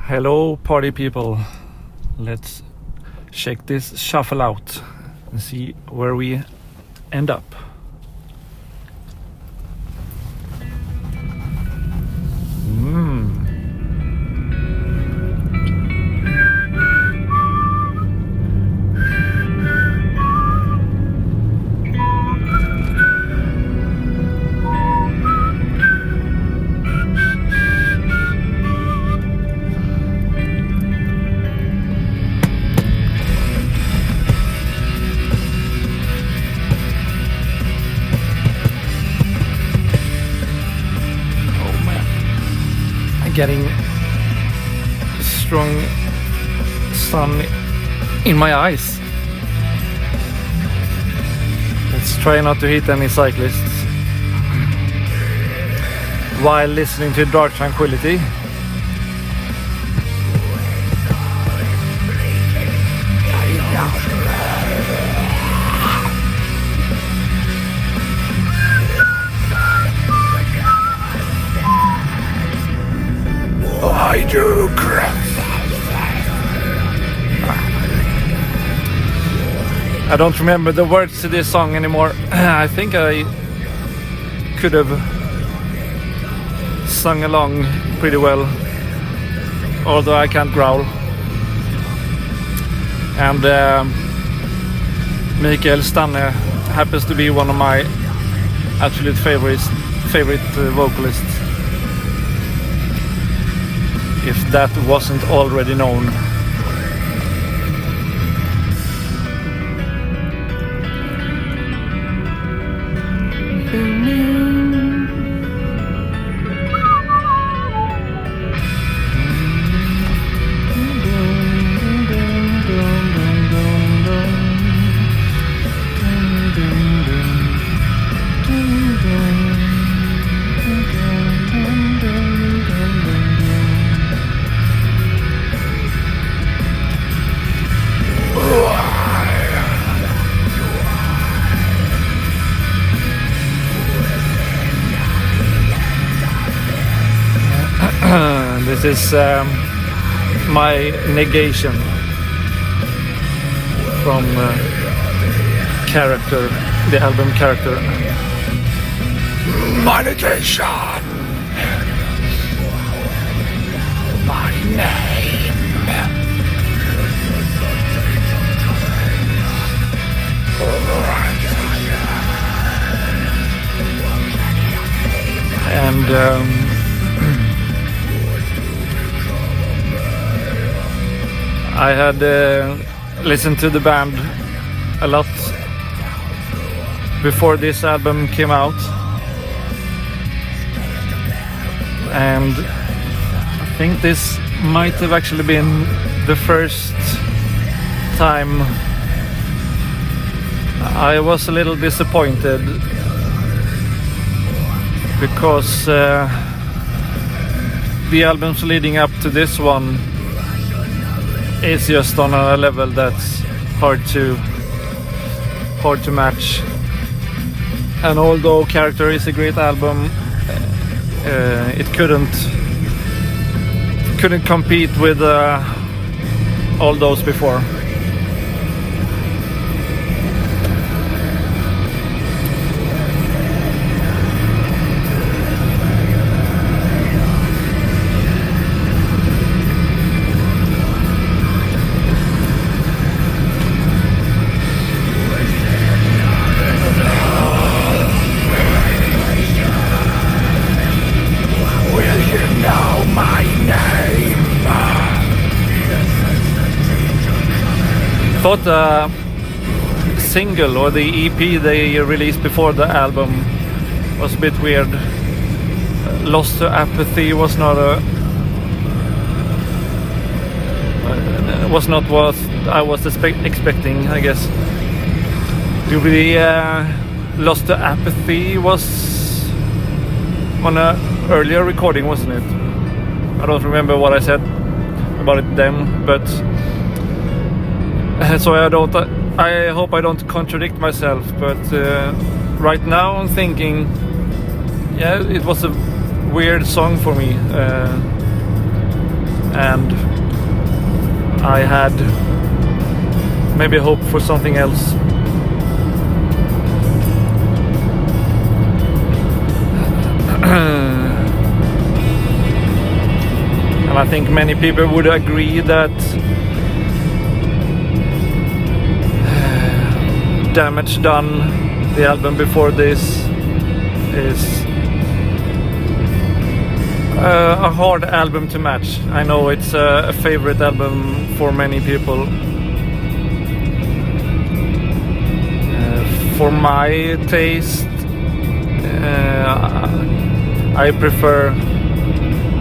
Hello party people, let's check this shuffle out and see where we end up. Getting strong sun in my eyes. Let's try not to hit any cyclists while listening to Dark Tranquillity. I do I don't remember the words to this song anymore. I think I could have sung along pretty well, although I can't growl. And Mikael Stanne happens to be one of my absolute favorite vocalists. If that wasn't already known. This is my Negation from Character, the album Character. My Negation, my name. And I had listened to the band a lot before this album came out, and I think this might have actually been the first time I was a little disappointed, because the albums leading up to this one is just on a level that's hard to match. And although Character is a great album, it couldn't compete with all those before. thought the single or the EP they released before the album was a bit weird. Lost to Apathy was not what I was expecting, I guess. Lost to Apathy was on an earlier recording, wasn't it? I don't remember what I said about it then, but so I hope I don't contradict myself, but right now I'm thinking, yeah, it was a weird song for me, and I had maybe hope for something else. And I think many people would agree that Damage Done, the album before this, is a hard album to match. I know it's a favorite album for many people. For my taste, I prefer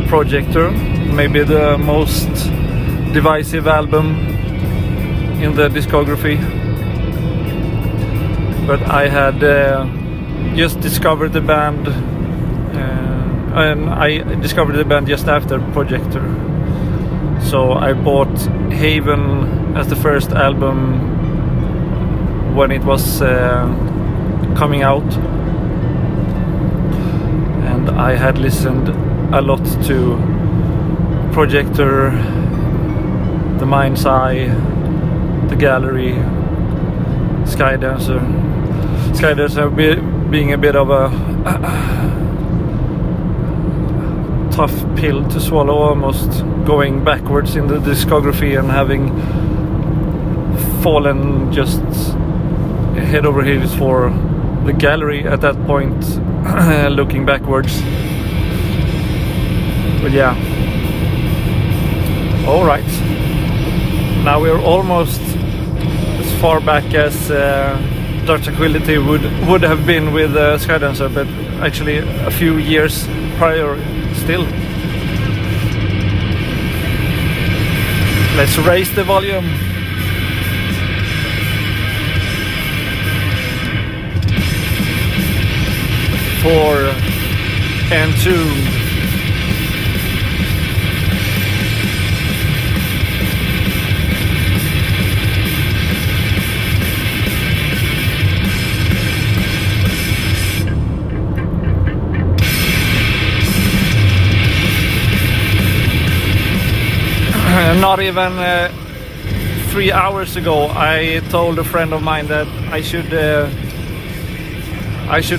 Projector, maybe the most divisive album in the discography. But I had just discovered the band, and I discovered the band just after Projector. So I bought Haven as the first album when it was coming out, and I had listened a lot to Projector, The Mind's Eye, The Gallery, Skydancer being a bit of a tough pill to swallow, almost going backwards in the discography and having fallen just head over heels for The Gallery at that point, looking backwards. But yeah, alright, now we're almost as far back as Tranquillity would have been with Skydancer, but actually a few years prior still. Let's raise the volume. For Entombed. Not even 3 hours ago, I told a friend of mine that I should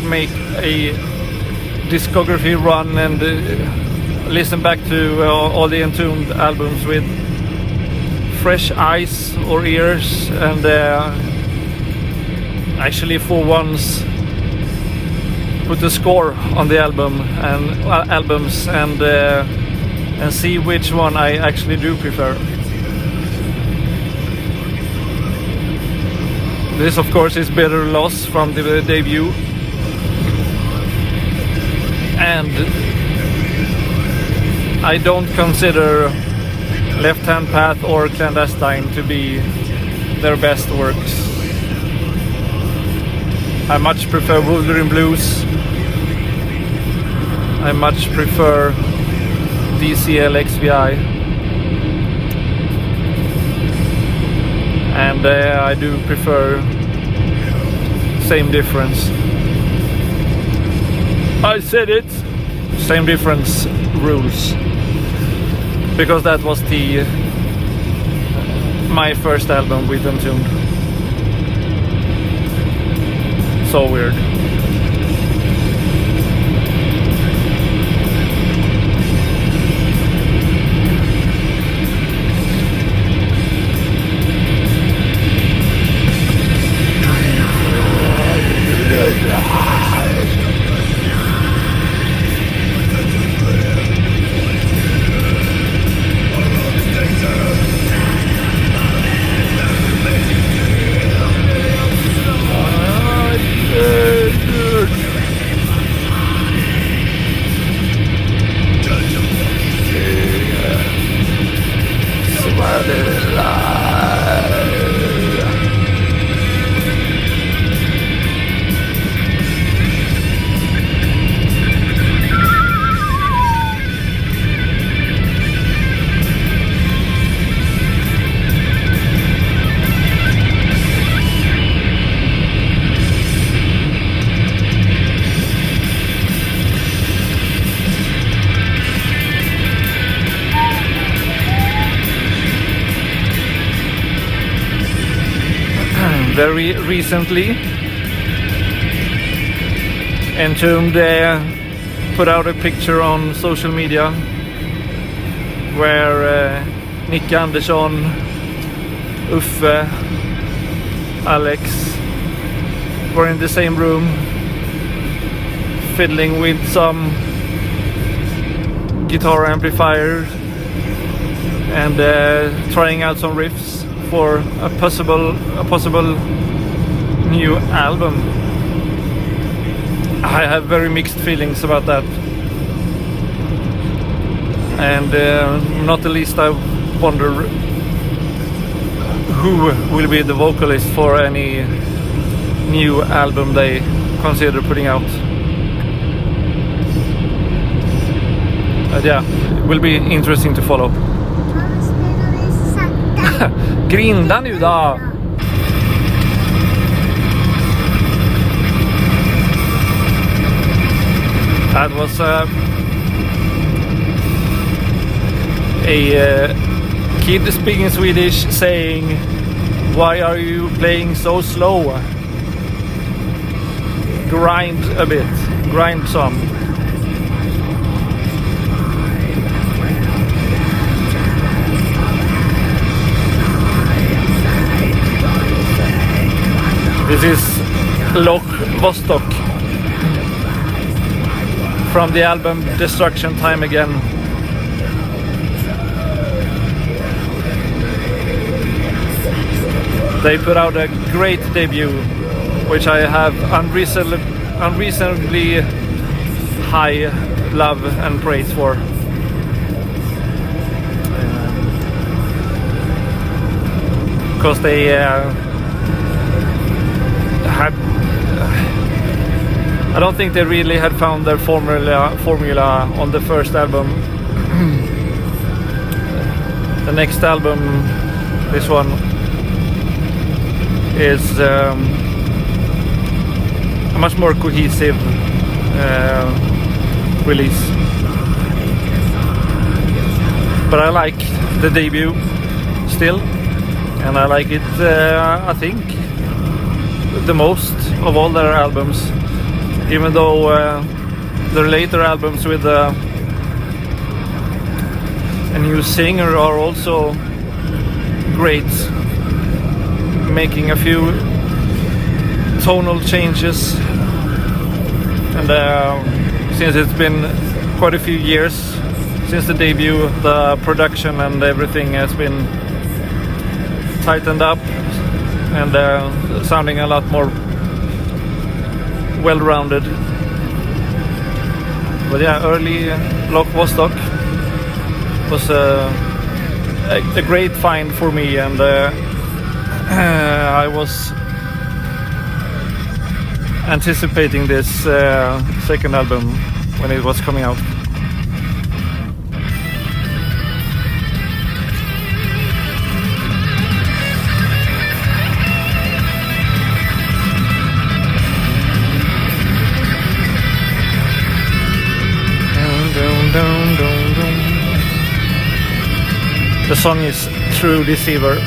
make a discography run and listen back to all the Entombed albums with fresh eyes or ears, and actually for once put a score on the albums and see which one I actually do prefer. This of course is Better Loss from the debut, and I don't consider Left Hand Path or Clandestine to be their best works. I much prefer Wolverine Blues. I much prefer DCL XVI, and I do prefer Same Difference. I said it! Same Difference rules, because that was my first album with Entombed. So weird. very recently. Entombed put out a picture on social media where Nick Andersson, Uffe, Alex were in the same room fiddling with some guitar amplifiers and trying out some riffs for a possible new album. I have very mixed feelings about that, and not the least I wonder who will be the vocalist for any new album they consider putting out. Yeah, it will be interesting to follow. Grinda nu då! That was a kid speaking Swedish saying, "Why are you playing so slow? Grind a bit, grind some." This is Loch, Vostok from the album Destruction Time Again. They put out a great debut, which I have unreasonably high love and praise for. Because they I don't think they really had found their formula on the first album. The next album, this one, is a much more cohesive release. But I like the debut still, and I like it, I think, the most of all their albums, even though their later albums with a new singer are also great, making a few tonal changes. And since it's been quite a few years since the debut, the production and everything has been tightened up and sounding a lot more well-rounded. But yeah, early Loch Vostok was a great find for me, and I was anticipating this second album when it was coming out. The song is True Deceiver.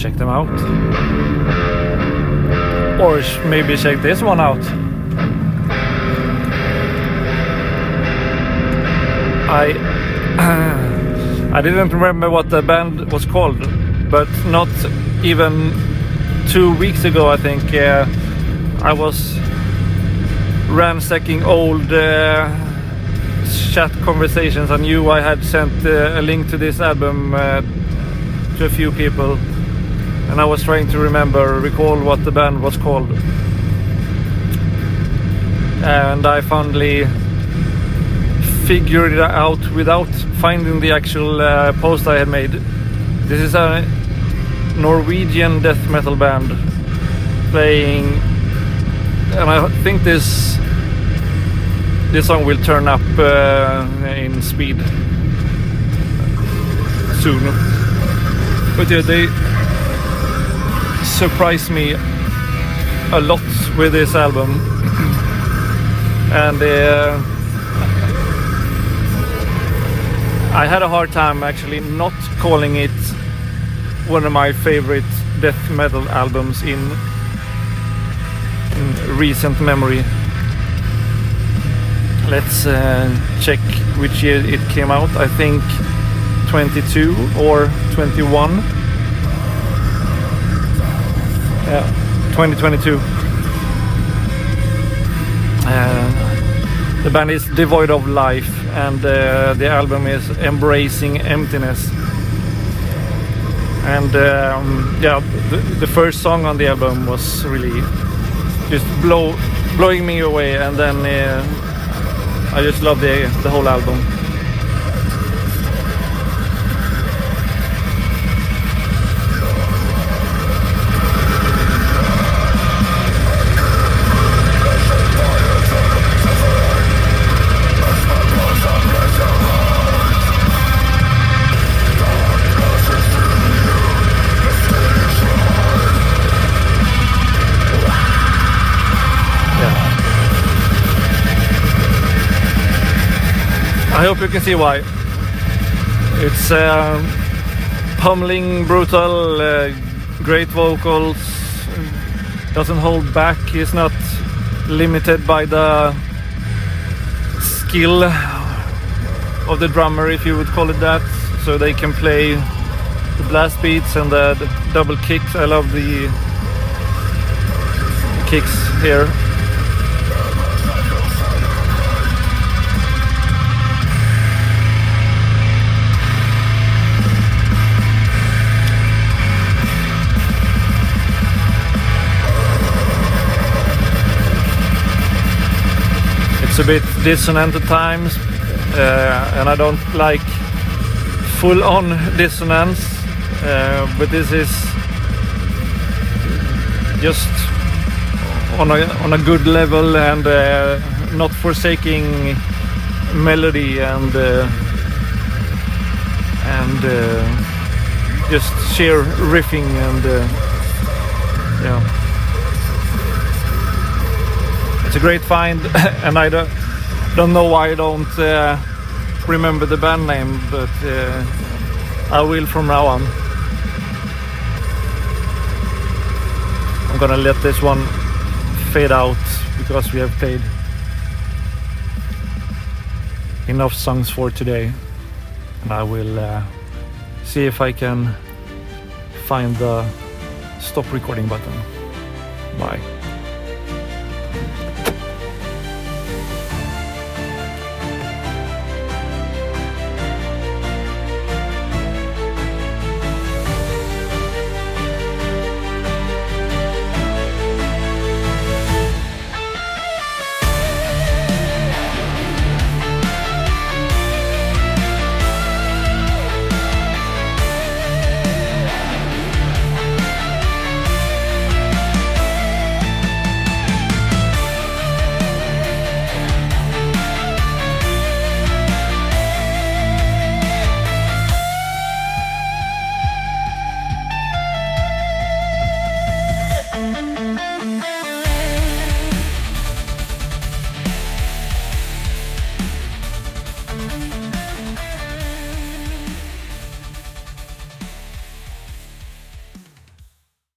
Check them out, or maybe check this one out. I didn't remember what the band was called, but not even 2 weeks ago, I think, I was ransacking old chat conversations. I knew I had sent a link to this album to a few people, and I was trying to recall what the band was called. and I finally figured it out without finding the actual post I had made. This is a Norwegian death metal band playing, and I think this song will turn up in speed soon. But yeah, they surprised me a lot with this album, and I had a hard time actually not calling it one of my favorite death metal albums in recent memory. Let's check which year it came out. I think 22 or 21. Yeah, 2022. The band is Devoid of Life, and the album is Embracing Emptiness. And yeah, the first song on the album was really just blowing me away, and then I just love the whole album. I hope you can see why. It's pummeling, brutal, great vocals, doesn't hold back, is not limited by the skill of the drummer, if you would call it that. So they can play the blast beats and the double kicks. I love the kicks here. It's a bit dissonant at times, and I don't like full-on dissonance, but this is just on a good level, and not forsaking melody and just sheer riffing, and yeah. It's a great find, and I don't know why I don't remember the band name, but I will from now on. I'm gonna let this one fade out because we have played enough songs for today, and I will see if I can find the stop recording button. Bye.